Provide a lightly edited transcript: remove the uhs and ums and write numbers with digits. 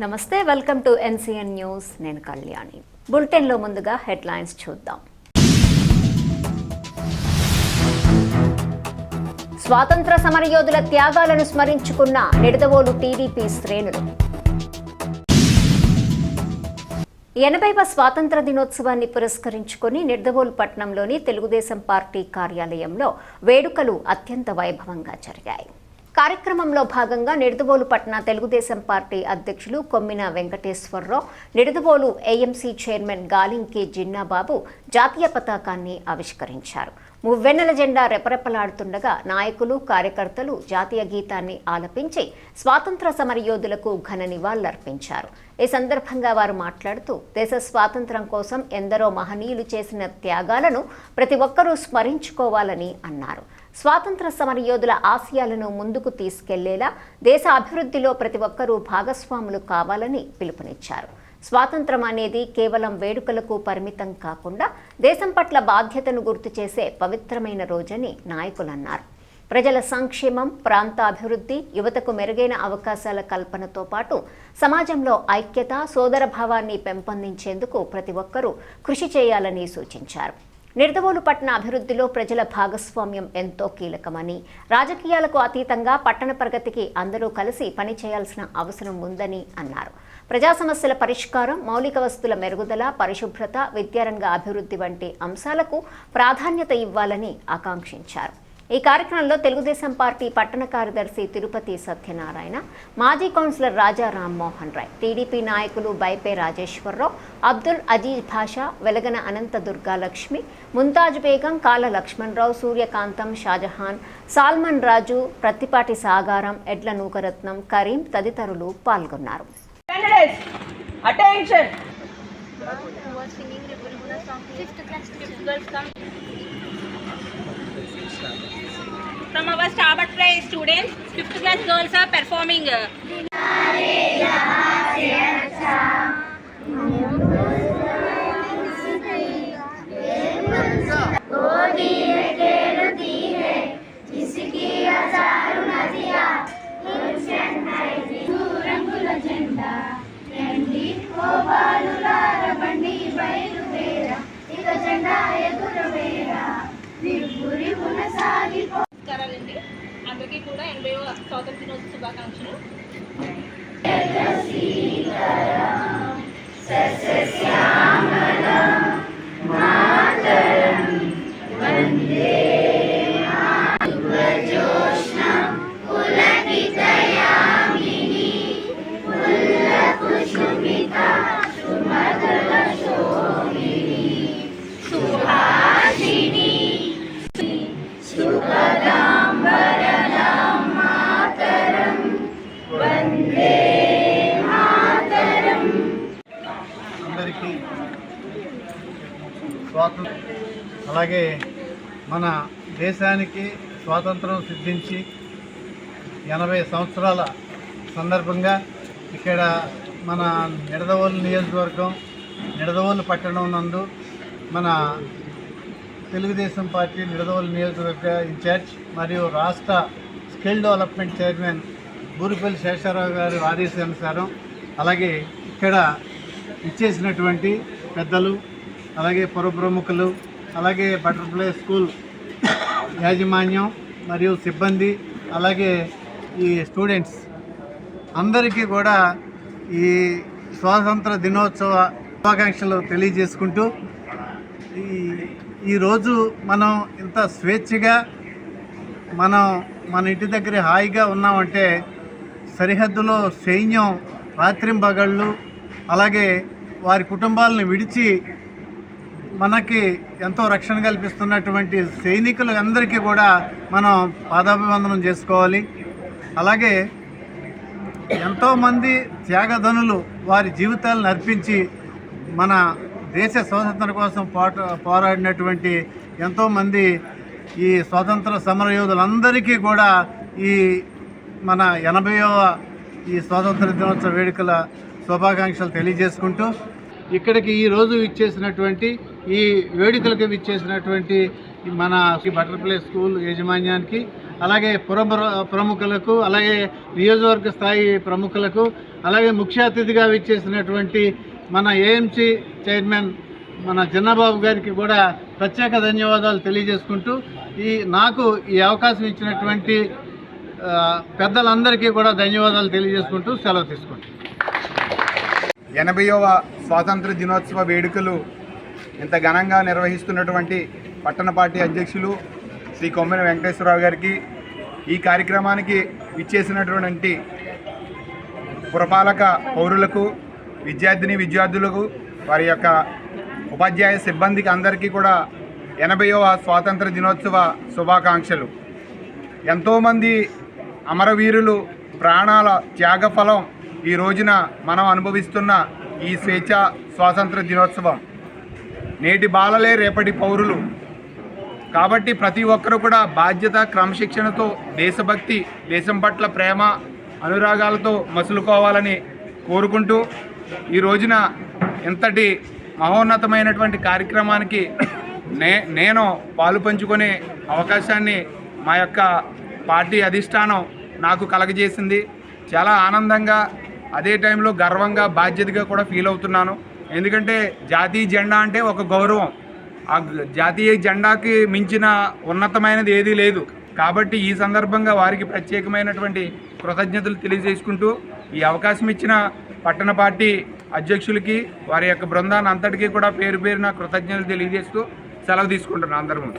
నమస్తే, welcome to NCN news. నేను కళ్యాణి. బులెటిన్లో ముందుగా హెడ్లైన్స్ చూద్దాం. స్వాతంత్ర సమరయోధుల త్యాగాలను స్మరించుకున్న నిడదవోలు టీడీపీ శ్రేణులు. 80వ స్వాతంత్ర దినోత్సవాన్ని పురస్కరించుకుని నిడదవోలు పట్టణంలోని తెలుగుదేశం పార్టీ కార్యాలయంలో వేడుకలు అత్యంత వైభవంగా జరిగాయి. కార్యక్రమంలో భాగంగా నిడదవోలు పట్టణ తెలుగుదేశం పార్టీ అధ్యక్షులు కొమ్మిన వెంకటేశ్వరరావు, నిడదవోలు ఏఎంసీ చైర్మన్ గాలింకి జిన్నాబాబు జాతీయ పతాకాన్ని ఆవిష్కరించారు. మువ్వెన్నెల జెండా రెపరెపలాడుతుండగా నాయకులు, కార్యకర్తలు జాతీయ గీతాన్ని ఆలపించి స్వాతంత్ర సమరయోధులకు ఘన నివాళులర్పించారు. ఈ సందర్భంగా వారు మాట్లాడుతూ, దేశ స్వాతంత్ర్యం కోసం ఎందరో మహనీయులు చేసిన త్యాగాలను ప్రతి ఒక్కరూ స్మరించుకోవాలని అన్నారు. స్వాతంత్ర సమరయోధుల ఆశయాలను ముందుకు తీసుకెళ్లేలా దేశ అభివృద్ధిలో ప్రతి ఒక్కరూ భాగస్వాములు కావాలని పిలుపునిచ్చారు. స్వాతంత్రం అనేది కేవలం వేడుకలకు పరిమితం కాకుండా దేశం పట్ల బాధ్యతను గుర్తు చేసే పవిత్రమైన రోజని నాయకులు అన్నారు. ప్రజల సంక్షేమం, ప్రాంత అభివృద్ధి, యువతకు మెరుగైన అవకాశాల కల్పనతో పాటు సమాజంలో ఐక్యత, సోదరభావాన్ని పెంపొందించేందుకు ప్రతి ఒక్కరూ కృషి చేయాలని సూచించారు. నిడదవోలు పట్టణ అభివృద్ధిలో ప్రజల భాగస్వామ్యం ఎంతో కీలకమని, రాజకీయాలకు అతీతంగా పట్టణ ప్రగతికి అందరూ కలిసి పనిచేయాల్సిన అవసరం ఉందని అన్నారు. ప్రజా సమస్యల పరిష్కారం, మౌలిక వస్తువుల మెరుగుదల, పరిశుభ్రత, విద్యారంగ అభివృద్ధి వంటి అంశాలకు ప్రాధాన్యత ఇవ్వాలని ఆకాంక్షించారు. ఈ కార్యక్రమంలో తెలుగుదేశం పార్టీ పట్టణ కార్యదర్శి తిరుపతి సత్యనారాయణ, మాజీ కౌన్సిలర్ రాజా రామ్మోహన్ రాయ్, టీడీపీ నాయకులు బైపే రాజేశ్వరరావు, అబ్దుల్ అజీజ్ భాషా, వెలగన అనంత దుర్గాలక్ష్మి, ముంతాజ్ బేగం, కాళ్ళ లక్ష్మణరావు, సూర్యకాంతం, షాజహాన్, సాల్మన్ రాజు, ప్రత్తిపాటి సాగారం, ఎడ్ల నూకరత్నం, కరీం తదితరులు పాల్గొన్నారు. From our Starboard Play students, 5th class girls are performing. అందరికీ కూడా 80వ స్వాతంత్ర దినోత్సవ శుభాకాంక్షలు. అందరికీ స్వాతంత్రం, అలాగే మన దేశానికి స్వాతంత్రం సిద్ధించి 80 సంవత్సరాల సందర్భంగా ఇక్కడ మన నిడదవోలు నియోజకవర్గం, నిడదవోలు పట్టణం నందు మన తెలుగుదేశం పార్టీ నిడదవోలు నియోజకవర్గ ఇన్ఛార్జ్ మరియు రాష్ట్ర skill development chairman Buripalli Sesha Rao గారి ఆదేశానుసారం, అలాగే ఇక్కడ ఇచ్చేసినటువంటి పెద్దలు, అలాగే పుర ప్రముఖులు, అలాగే బటర్ఫ్లై స్కూల్ యాజమాన్యం మరియు సిబ్బంది, అలాగే ఈ స్టూడెంట్స్ అందరికీ కూడా ఈ స్వాతంత్ర దినోత్సవ శుభాకాంక్షలు తెలియజేసుకుంటూ, ఈరోజు మనం ఇంత స్వేచ్ఛగా మన ఇంటి దగ్గర హాయిగా ఉన్నామంటే సరిహద్దులో సైన్యం రాత్రింబగళ్ళు అలాగే వారి కుటుంబాలను విడిచి మనకి ఎంతో రక్షణ కల్పిస్తున్నటువంటి సైనికులు అందరికీ కూడా మనం పాదాభివందనం చేసుకోవాలి. అలాగే ఎంతోమంది త్యాగధనులు వారి జీవితాలను అర్పించి మన దేశ స్వాతంత్రం కోసం పోరాడినటువంటి ఎంతోమంది ఈ స్వాతంత్ర సమరయోధులందరికీ కూడా ఈ మన 80వ ఈ స్వాతంత్ర దినోత్సవ వేడుకల శుభాకాంక్షలు తెలియజేసుకుంటూ, ఇక్కడికి ఈరోజు ఇచ్చేసినటువంటి ఈ వేడుకలకు ఇచ్చేసినటువంటి మన బటర్ఫ్లై స్కూల్ యాజమాన్యానికి, అలాగే ప్రముఖులకు, అలాగే నియోజకవర్గ స్థాయి ప్రముఖులకు, అలాగే ముఖ్య అతిథిగా విచ్చేసినటువంటి మన ఏఎంసీ చైర్మన్ మన చిన్నబాబు గారికి కూడా ప్రత్యేక ధన్యవాదాలు తెలియజేసుకుంటూ నాకు ఈ అవకాశం ఇచ్చినటువంటి పెద్దలందరికీ కూడా ధన్యవాదాలు తెలియజేసుకుంటూ సెలవు తీసుకుంటాం. 80వ స్వాతంత్ర దినోత్సవ వేడుకలు ఇంత ఘనంగా నిర్వహిస్తున్నటువంటి పట్టణ పార్టీ అధ్యక్షులు శ్రీ కొమ్మిన వెంకటేశ్వరరావు గారికి, ఈ కార్యక్రమానికి ఇచ్చేసినటువంటి పురపాలక పౌరులకు, విద్యార్థులకు, వారి యొక్క ఉపాధ్యాయ సిబ్బందికి అందరికీ కూడా 80వ స్వాతంత్ర దినోత్సవ శుభాకాంక్షలు. ఎంతోమంది అమరవీరులు ప్రాణాల త్యాగఫలం ఈ రోజున మనం అనుభవిస్తున్న ఈ స్వాతంత్ర దినోత్సవం. నేటి బాలలే రేపటి పౌరులు కాబట్టి ప్రతి ఒక్కరూ కూడా బాధ్యత, క్రమశిక్షణతో, దేశభక్తి, దేశం పట్ల ప్రేమ, అనురాగాలతో మసులుకోవాలని కోరుకుంటూ ఈ రోజున ఇంతటి మహోన్నతమైనటువంటి కార్యక్రమానికి నేను పాలు పంచుకునే అవకాశాన్ని మా యొక్క పార్టీ అధిష్టానం నాకు కలగజేసింది. చాలా ఆనందంగా, అదే టైంలో గర్వంగా, బాధ్యతగా కూడా ఫీల్ అవుతున్నాను. ఎందుకంటే జాతీయ జెండా అంటే ఒక గౌరవం. ఆ జాతీయ జెండాకి మించిన ఉన్నతమైనది ఏదీ లేదు. కాబట్టి ఈ సందర్భంగా వారికి ప్రత్యేకమైనటువంటి కృతజ్ఞతలు తెలియజేసుకుంటూ ఈ అవకాశం ఇచ్చిన పట్టణ పార్టీ అధ్యక్షులకి, వారి యొక్క బృందాన్ని అంతటికీ కూడా పేరు పేరున కృతజ్ఞతలు తెలియజేస్తూ సెలవు తీసుకుంటున్నాను అందరి ముందు.